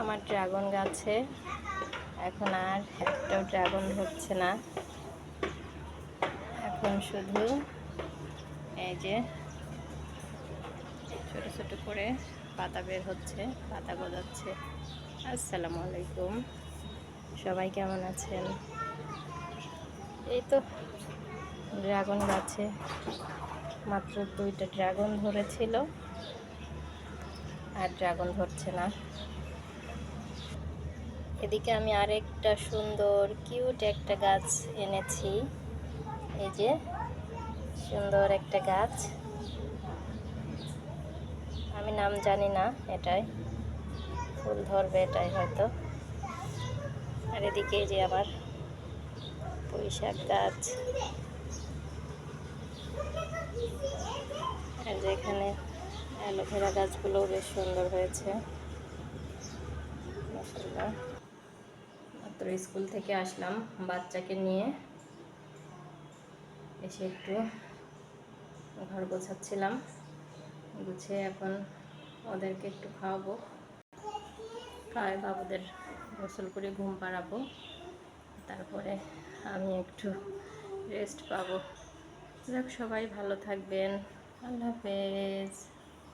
আমার ড্রাগন গাছে এখন আর একটাও ড্রাগন ধরছে না। এখন শুধু এই যে ছোট ছোট করে পাতা বের হচ্ছে, পাতা গজাচ্ছে। আসসালামু আলাইকুম, সবাই কেমন আছেন? এই তো ড্রাগন গাছে মাত্র 2টা ড্রাগন ধরেছিল, আর ড্রাগন ধরছে না। এদিকে আমি আরেকটা সুন্দর কিউট একটা গাছ এনেছি। এই যে সুন্দর একটা গাছ, আমি নাম জানি না, এটাই ফুল ধরবে এটাই হয়তো। আর এদিকে যে আমার পুঁইশাক গাছ, আর যেখানে অ্যালোভেরা গাছগুলোও বেশ সুন্দর হয়েছে মাশাআল্লাহ। মাত্র স্কুল থেকে আসলাম বাচ্চাকে নিয়ে, এসে একটু ঘর গোছাচ্ছিলাম। গুছিয়ে এখন ওদেরকে একটু খাওয়াবো, খাওয়াই বাবুদের গোসল করে ঘুম পাড়াবো, তারপরে আমি একটু রেস্ট পাবো। যাক, সবাই ভালো থাকবেন, আল্লাহ হাফেজ।